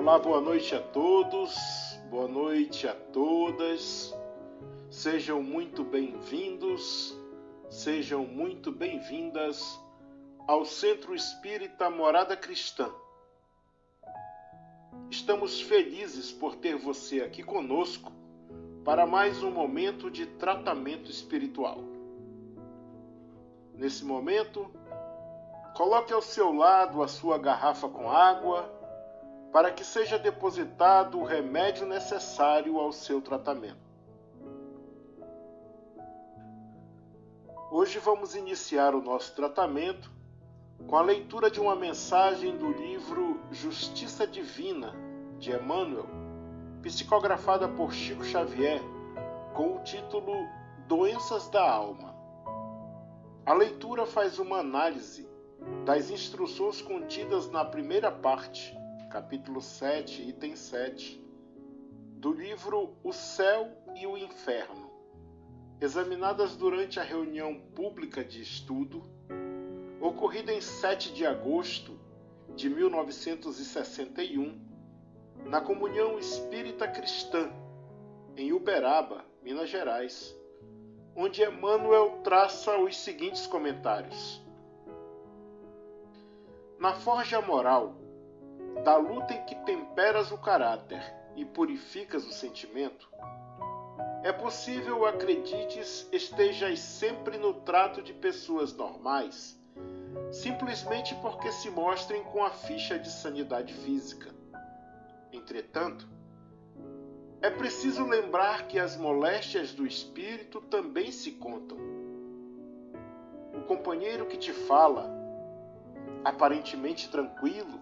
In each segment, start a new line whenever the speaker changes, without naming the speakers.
Olá, boa noite a todos, boa noite a todas. Sejam muito bem-vindos, sejam muito bem-vindas ao Centro Espírita Morada Cristã. Estamos felizes por ter você aqui conosco para mais um momento de tratamento espiritual. Nesse momento, coloque ao seu lado a sua garrafa com água para que seja depositado o remédio necessário ao seu tratamento. Hoje vamos iniciar o nosso tratamento com a leitura de uma mensagem do livro Justiça Divina, de Emmanuel, psicografada por Chico Xavier, com o título Doenças da Alma. A leitura faz uma análise das instruções contidas na primeira parte, capítulo 7, item 7, do livro O Céu e o Inferno, examinadas durante a reunião pública de estudo, ocorrida em 7 de agosto de 1961, na Comunhão Espírita Cristã, em Uberaba, Minas Gerais, onde Emmanuel traça os seguintes comentários. Na forja moral, da luta em que temperas o caráter e purificas o sentimento, é possível, acredites, estejas sempre no trato de pessoas normais, simplesmente porque se mostrem com a ficha de sanidade física. Entretanto, é preciso lembrar que as moléstias do espírito também se contam. O companheiro que te fala, aparentemente tranquilo,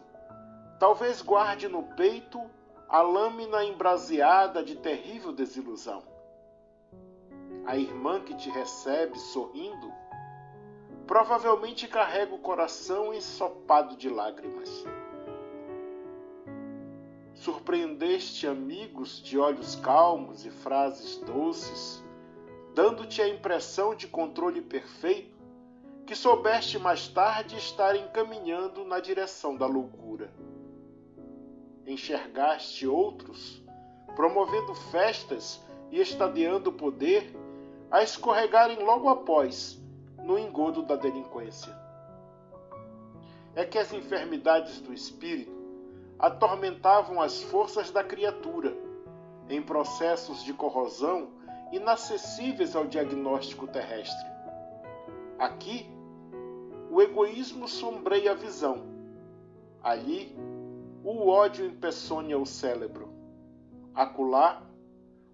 talvez guarde no peito a lâmina embraseada de terrível desilusão. A irmã que te recebe sorrindo, provavelmente carrega o coração ensopado de lágrimas. Surpreendeste amigos de olhos calmos e frases doces, dando-te a impressão de controle perfeito, que soubeste mais tarde estar encaminhando na direção da loucura. Enxergaste outros, promovendo festas e estadeando poder, a escorregarem logo após, no engodo da delinquência. É que as enfermidades do espírito atormentavam as forças da criatura, em processos de corrosão inacessíveis ao diagnóstico terrestre. Aqui, o egoísmo sombreia a visão. Ali, o ódio impessonia o cérebro. Acolá,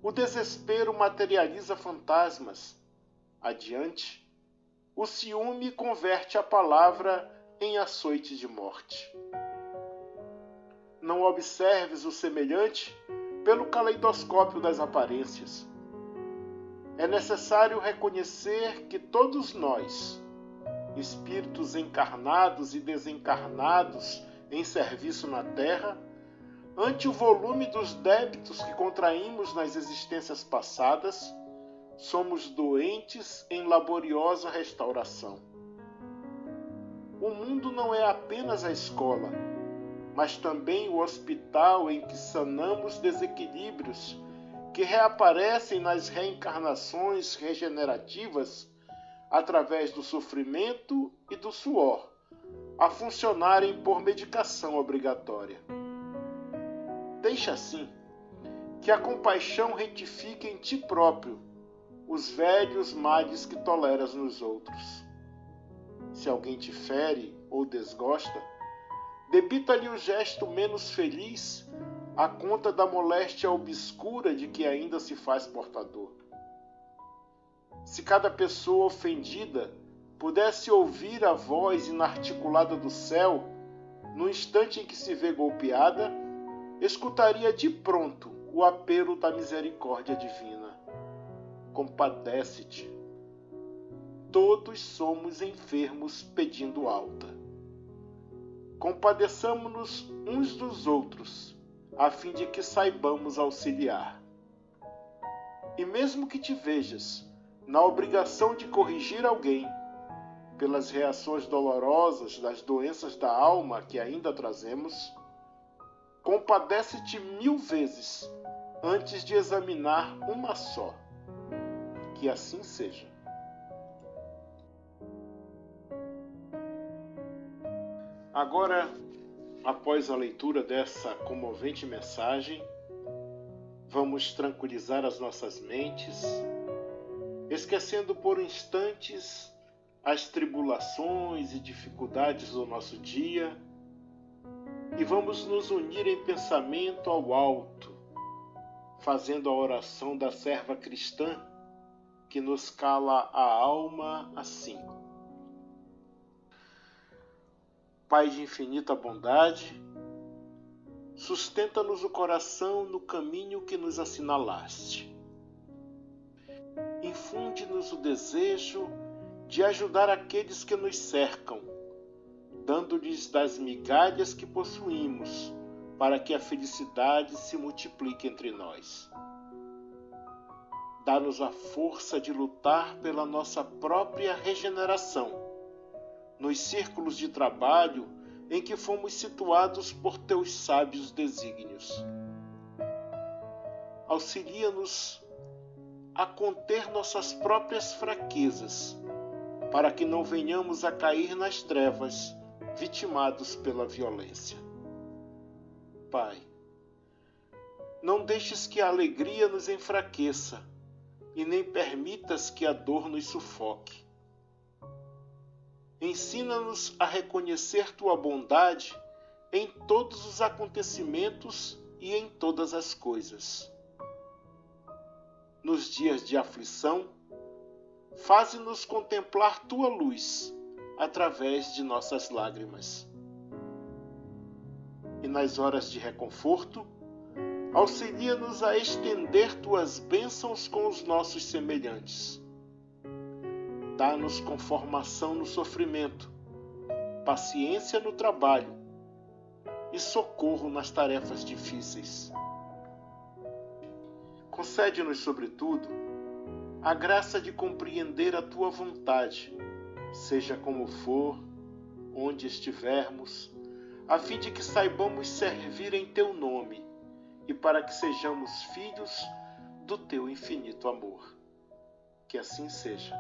o desespero materializa fantasmas. Adiante, o ciúme converte a palavra em açoite de morte. Não observes o semelhante pelo caleidoscópio das aparências. É necessário reconhecer que todos nós, espíritos encarnados e desencarnados em serviço na Terra, ante o volume dos débitos que contraímos nas existências passadas, somos doentes em laboriosa restauração. O mundo não é apenas a escola, mas também o hospital em que sanamos desequilíbrios que reaparecem nas reencarnações regenerativas através do sofrimento e do suor, a funcionarem por medicação obrigatória. Deixa assim que a compaixão retifique em ti próprio os velhos males que toleras nos outros. Se alguém te fere ou desgosta, debita-lhe o gesto menos feliz à conta da moléstia obscura de que ainda se faz portador. Se cada pessoa ofendida pudesse ouvir a voz inarticulada do céu, no instante em que se vê golpeada, escutaria de pronto o apelo da misericórdia divina. Compadece-te. Todos somos enfermos pedindo alta. Compadeçamo-nos uns dos outros, a fim de que saibamos auxiliar. E mesmo que te vejas na obrigação de corrigir alguém, pelas reações dolorosas das doenças da alma que ainda trazemos, compadece-te 1000 vezes antes de examinar uma só. Que assim seja. Agora, após a leitura dessa comovente mensagem, vamos tranquilizar as nossas mentes, esquecendo por instantes as tribulações e dificuldades do nosso dia, e vamos nos unir em pensamento ao alto, fazendo a oração da serva cristã que nos cala a alma assim. Pai de infinita bondade, sustenta-nos o coração no caminho que nos assinalaste. Infunde-nos o desejo de ajudar aqueles que nos cercam, dando-lhes das migalhas que possuímos, para que a felicidade se multiplique entre nós. Dá-nos a força de lutar pela nossa própria regeneração, nos círculos de trabalho em que fomos situados por teus sábios desígnios. Auxilia-nos a conter nossas próprias fraquezas, para que não venhamos a cair nas trevas, vitimados pela violência. Pai, não deixes que a alegria nos enfraqueça e nem permitas que a dor nos sufoque. Ensina-nos a reconhecer tua bondade em todos os acontecimentos e em todas as coisas. Nos dias de aflição, faze-nos contemplar tua luz através de nossas lágrimas. E nas horas de reconforto, auxilia-nos a estender tuas bênçãos com os nossos semelhantes. Dá-nos conformação no sofrimento, paciência no trabalho e socorro nas tarefas difíceis. Concede-nos, sobretudo, a graça de compreender a tua vontade, seja como for, onde estivermos, a fim de que saibamos servir em teu nome e para que sejamos filhos do teu infinito amor. Que assim seja.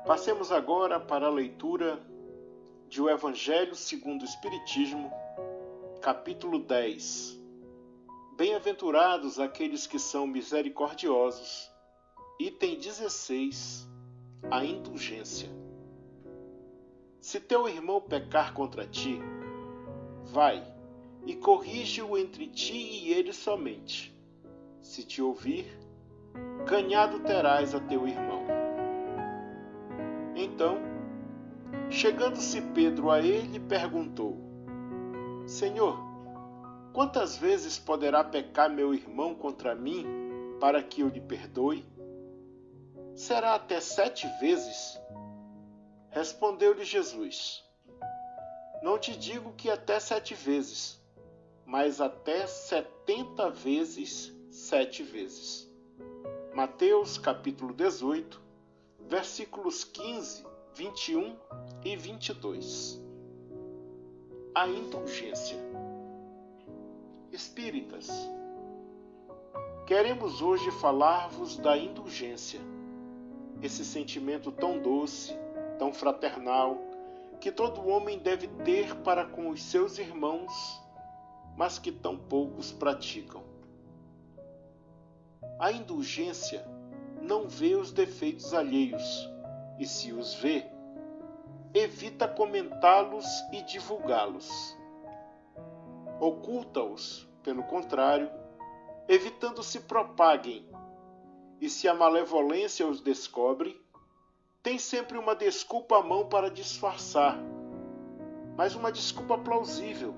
Passemos agora para a leitura de O Evangelho segundo o Espiritismo, capítulo 10. Bem-aventurados aqueles que são misericordiosos. Item 16. A indulgência. Se teu irmão pecar contra ti, vai e corrige-o entre ti e ele somente. Se te ouvir, ganhado terás a teu irmão. Então, chegando-se Pedro a ele, perguntou: Senhor, quantas vezes poderá pecar meu irmão contra mim, para que eu lhe perdoe? Será até 7 vezes? Respondeu-lhe Jesus: Não te digo que até 7 vezes, mas até 70 vezes 7 vezes. Mateus capítulo 18, versículos 15, 21 e 22. A indulgência. Espíritas, queremos hoje falar-vos da indulgência, esse sentimento tão doce, tão fraternal, que todo homem deve ter para com os seus irmãos, mas que tão poucos praticam. A indulgência não vê os defeitos alheios, e se os vê, evita comentá-los e divulgá-los. Oculta-os, pelo contrário, evitando se propaguem, e se a malevolência os descobre, tem sempre uma desculpa à mão para disfarçar, mas uma desculpa plausível,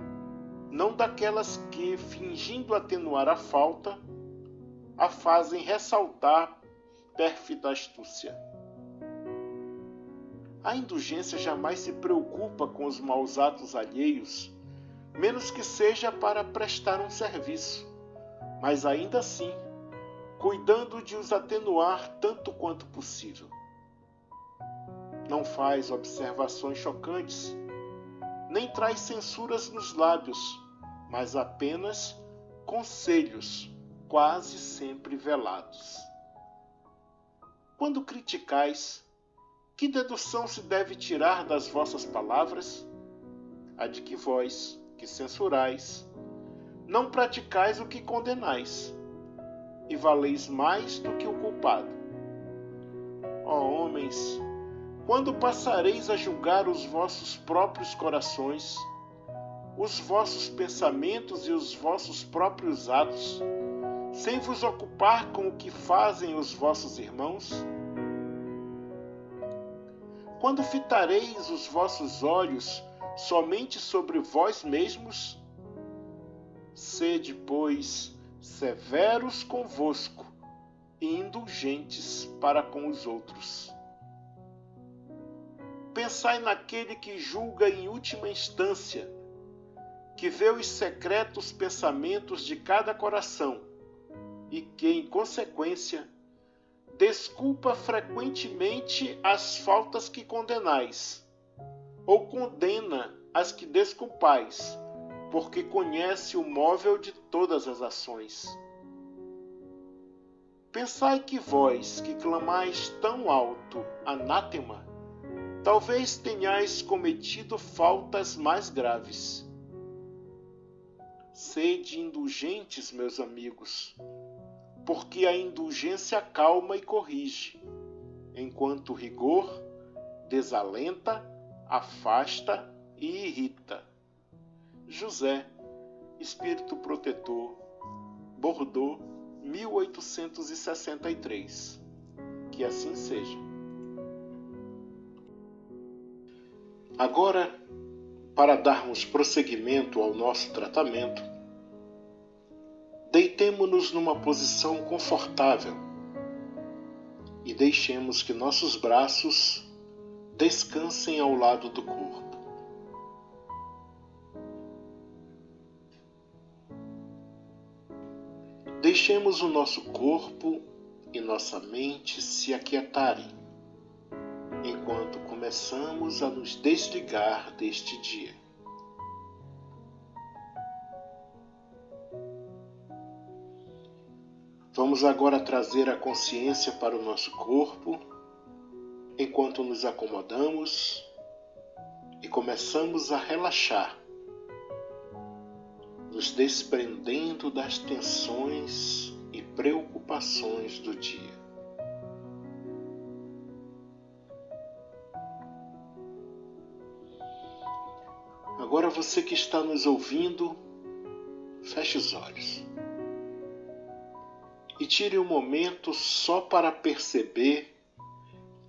não daquelas que, fingindo atenuar a falta, a fazem ressaltar pérfida astúcia. A indulgência jamais se preocupa com os maus atos alheios, menos que seja para prestar um serviço, mas ainda assim, cuidando de os atenuar tanto quanto possível. Não faz observações chocantes, nem traz censuras nos lábios, mas apenas conselhos, quase sempre velados. Quando criticais, que dedução se deve tirar das vossas palavras? A de que vós, que censurais, não praticais o que condenais, e valeis mais do que o culpado. Ó homens, quando passareis a julgar os vossos próprios corações, os vossos pensamentos e os vossos próprios atos, sem vos ocupar com o que fazem os vossos irmãos? Quando fitareis os vossos olhos somente sobre vós mesmos? Sede, pois, severos convosco e indulgentes para com os outros. Pensai naquele que julga em última instância, que vê os secretos pensamentos de cada coração e que, em consequência, desculpa frequentemente as faltas que condenais, ou condena as que desculpais, porque conhece o móvel de todas as ações. Pensai que vós, que clamais tão alto, anátema, talvez tenhais cometido faltas mais graves. Sede indulgentes, meus amigos, porque a indulgência calma e corrige, enquanto o rigor desalenta, afasta e irrita. José, Espírito Protetor, Bordeaux, 1863. Que assim seja. Agora, para darmos prosseguimento ao nosso tratamento, deitemo-nos numa posição confortável e deixemos que nossos braços descansem ao lado do corpo. Deixemos o nosso corpo e nossa mente se aquietarem, enquanto começamos a nos desligar deste dia. Vamos agora trazer a consciência para o nosso corpo, enquanto nos acomodamos e começamos a relaxar, nos desprendendo das tensões e preocupações do dia. Agora você que está nos ouvindo, feche os olhos e tire um momento só para perceber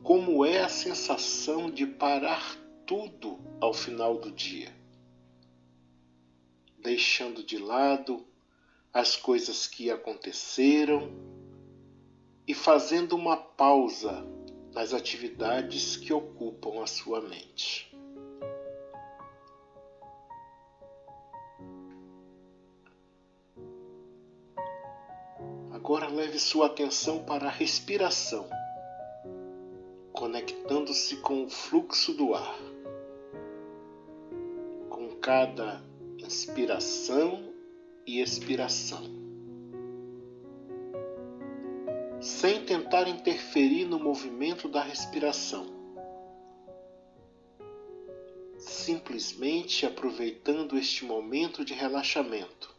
como é a sensação de parar tudo ao final do dia, deixando de lado as coisas que aconteceram e fazendo uma pausa nas atividades que ocupam a sua mente. Agora leve sua atenção para a respiração, conectando-se com o fluxo do ar. Com cada inspiração e expiração, sem tentar interferir no movimento da respiração, simplesmente aproveitando este momento de relaxamento,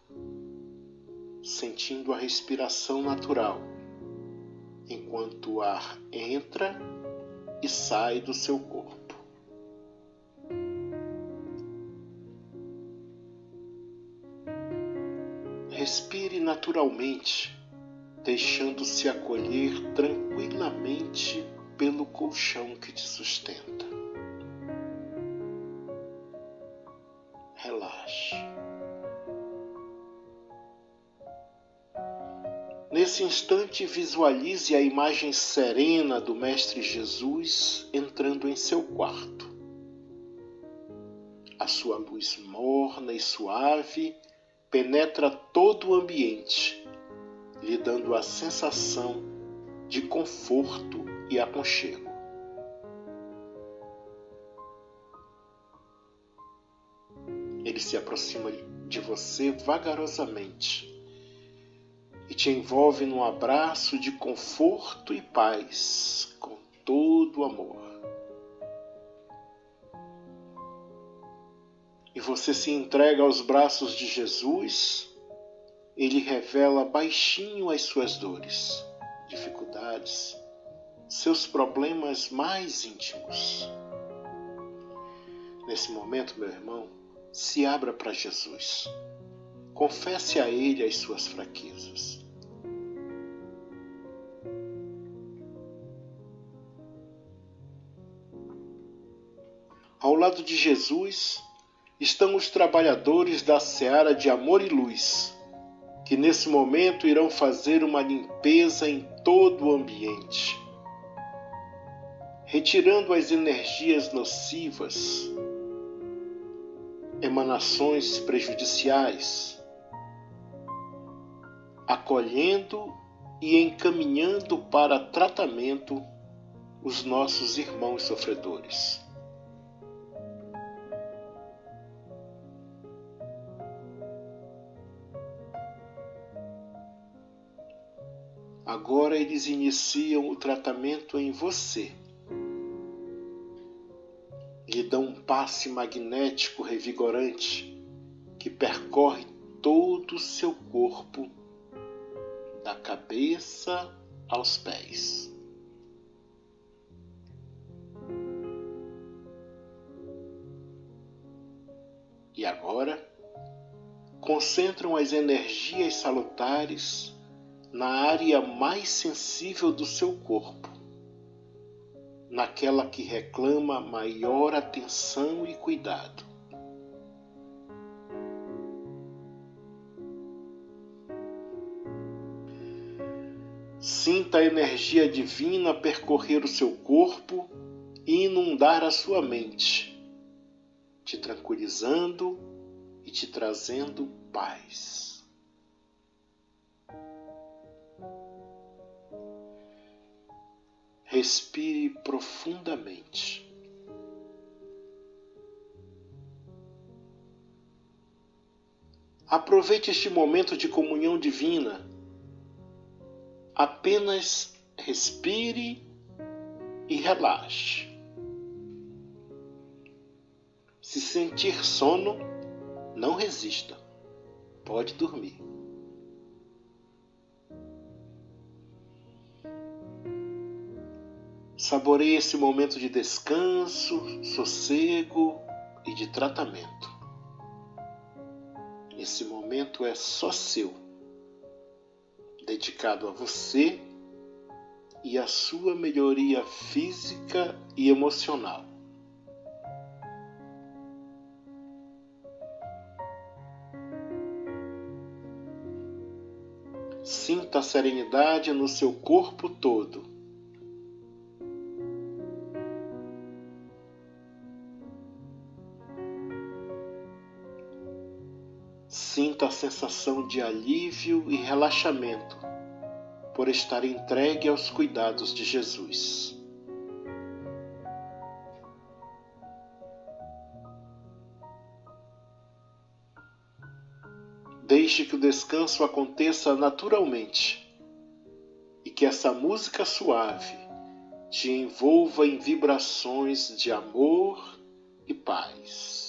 sentindo a respiração natural, enquanto o ar entra e sai do seu corpo. Respire naturalmente, deixando-se acolher tranquilamente pelo colchão que te sustenta. Relaxe. Nesse instante, visualize a imagem serena do Mestre Jesus entrando em seu quarto. A sua luz morna e suave penetra todo o ambiente, lhe dando a sensação de conforto e aconchego. Ele se aproxima de você vagarosamente e te envolve num abraço de conforto e paz, com todo o amor. E você se entrega aos braços de Jesus. Ele revela baixinho as suas dores, dificuldades, seus problemas mais íntimos. Nesse momento, meu irmão, se abra para Jesus. Confesse a Ele as suas fraquezas. Ao lado de Jesus estão os trabalhadores da seara de amor e luz, que nesse momento irão fazer uma limpeza em todo o ambiente, retirando as energias nocivas, emanações prejudiciais, acolhendo e encaminhando para tratamento os nossos irmãos sofredores. Agora eles iniciam o tratamento em você. Lhe dão um passe magnético revigorante que percorre todo o seu corpo, da cabeça aos pés. E agora, concentram as energias salutares na área mais sensível do seu corpo, naquela que reclama maior atenção e cuidado. Sinta a energia divina percorrer o seu corpo e inundar a sua mente, te tranquilizando e te trazendo paz. Respire profundamente. Aproveite este momento de comunhão divina. Apenas respire e relaxe. Se sentir sono, não resista. Pode dormir. Saboreie esse momento de descanso, sossego e de tratamento. Esse momento é só seu, dedicado a você e à sua melhoria física e emocional. Sinta a serenidade no seu corpo todo. Sinta a sensação de alívio e relaxamento por estar entregue aos cuidados de Jesus. Deixe que o descanso aconteça naturalmente e que essa música suave te envolva em vibrações de amor e paz.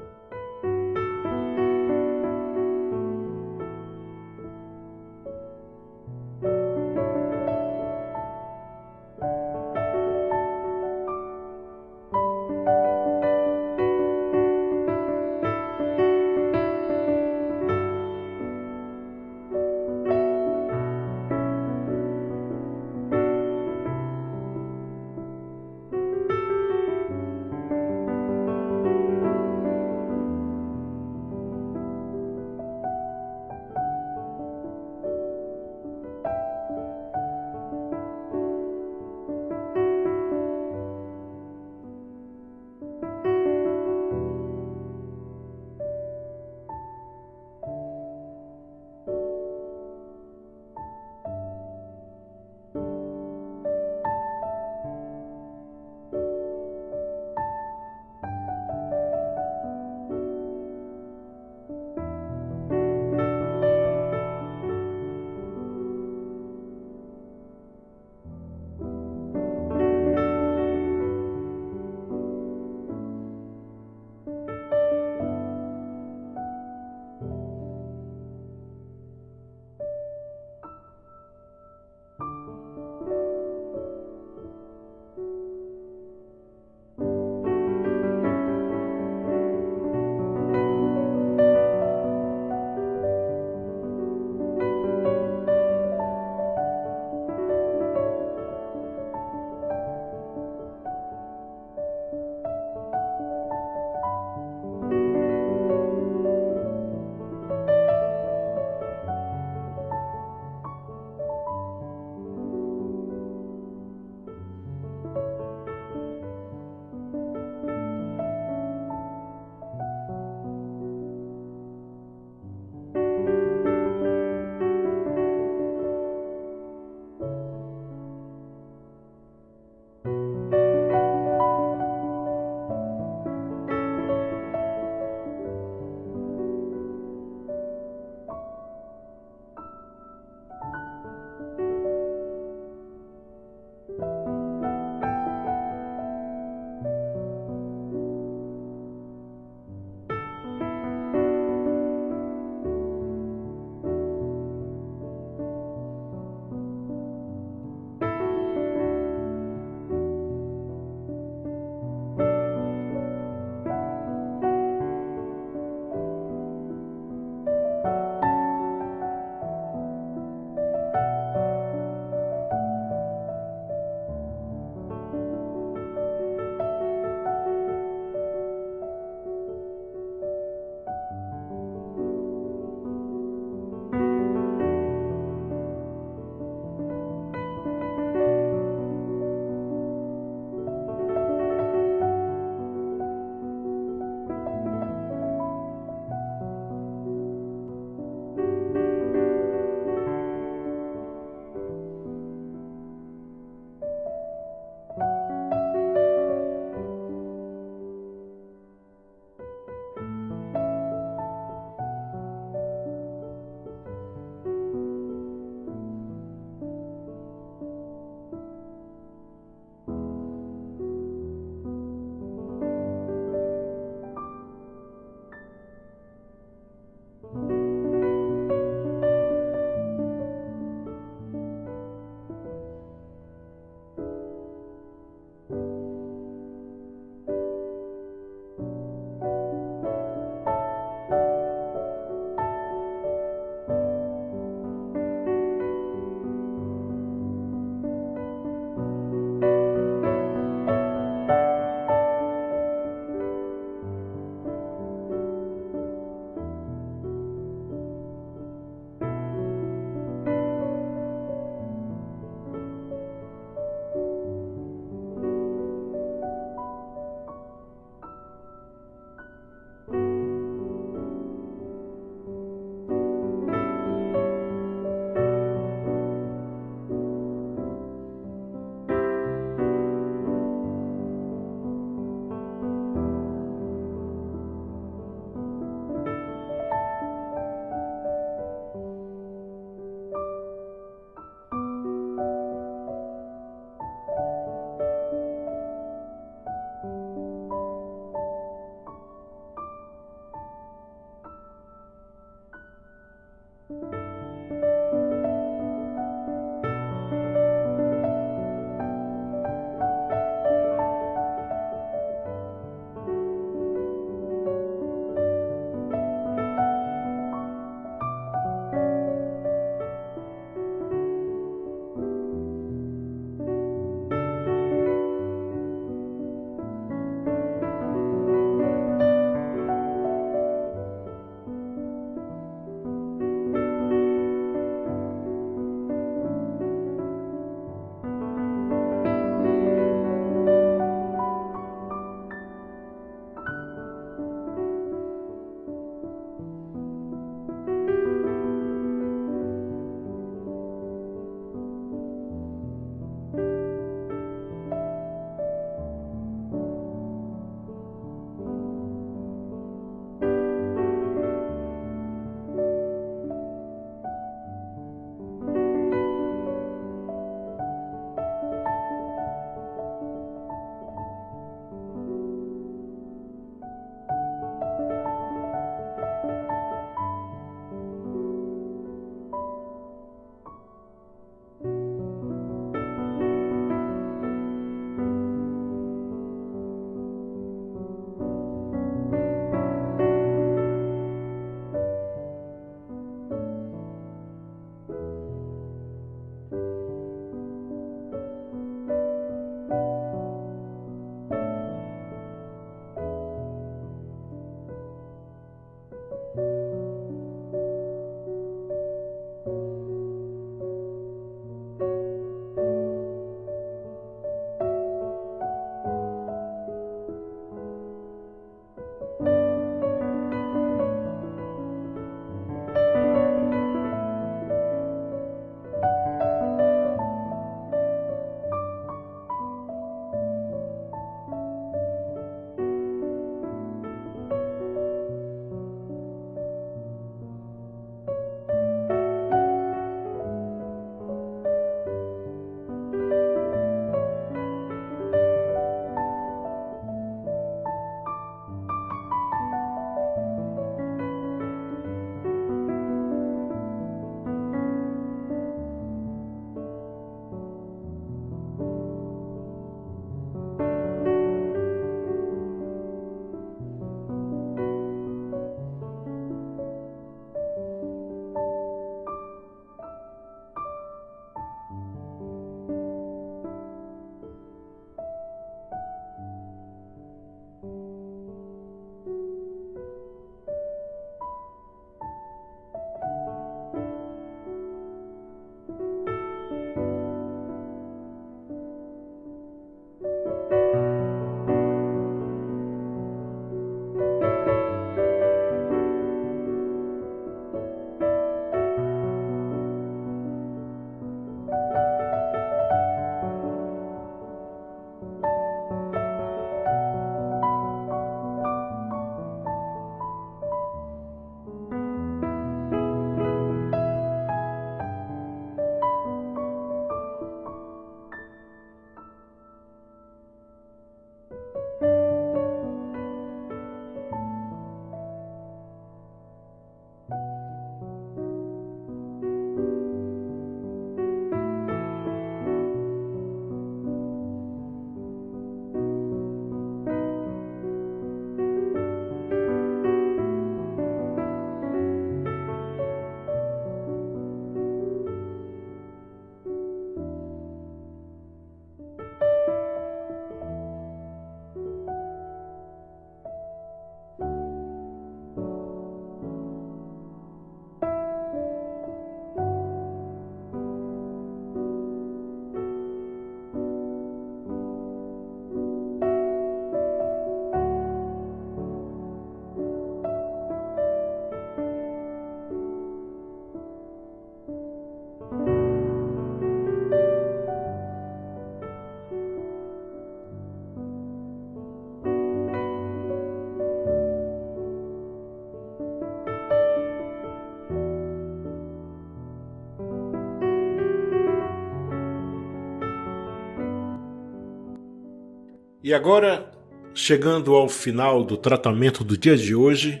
E agora, chegando ao final do tratamento do dia de hoje,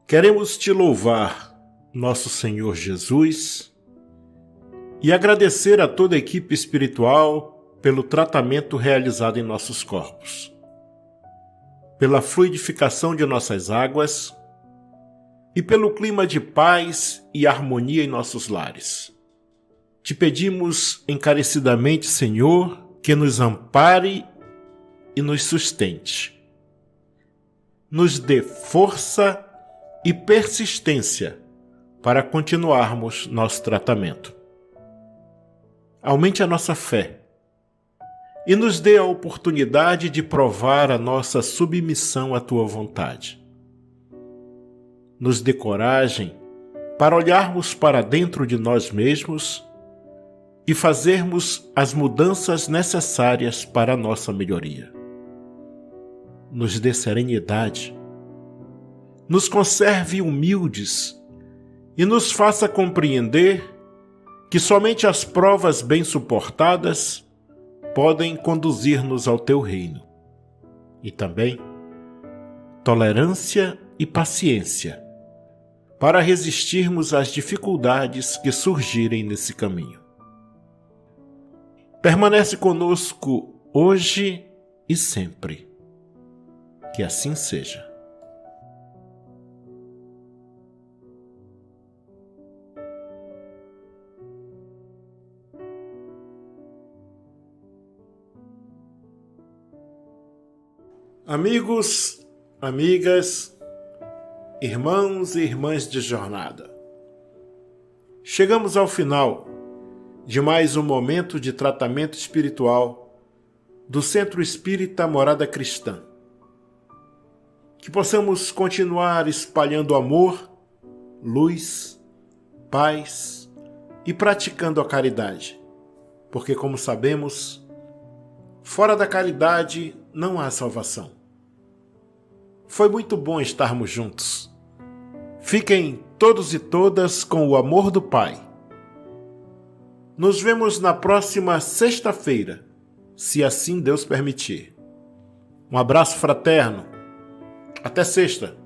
queremos te louvar, nosso Senhor Jesus, e agradecer a toda a equipe espiritual pelo tratamento realizado em nossos corpos, pela fluidificação de nossas águas e pelo clima de paz e harmonia em nossos lares. Te pedimos encarecidamente, Senhor, que nos ampare e nos sustente. Nos dê força e persistência para continuarmos nosso tratamento. Aumente a nossa fé e nos dê a oportunidade de provar a nossa submissão à Tua vontade. Nos dê coragem para olharmos para dentro de nós mesmos e fazermos as mudanças necessárias para a nossa melhoria. Nos dê serenidade, nos conserve humildes e nos faça compreender que somente as provas bem suportadas podem conduzir-nos ao Teu reino. E também tolerância e paciência para resistirmos às dificuldades que surgirem nesse caminho. Permanece conosco hoje e sempre. Que assim seja. Amigos, amigas, irmãos e irmãs de jornada, chegamos ao final de mais um momento de tratamento espiritual do Centro Espírita Morada Cristã. Que possamos continuar espalhando amor, luz, paz e praticando a caridade, porque, como sabemos, fora da caridade não há salvação. Foi muito bom estarmos juntos. Fiquem todos e todas com o amor do Pai. Nos vemos na próxima sexta-feira, se assim Deus permitir. Um abraço fraterno. Até sexta.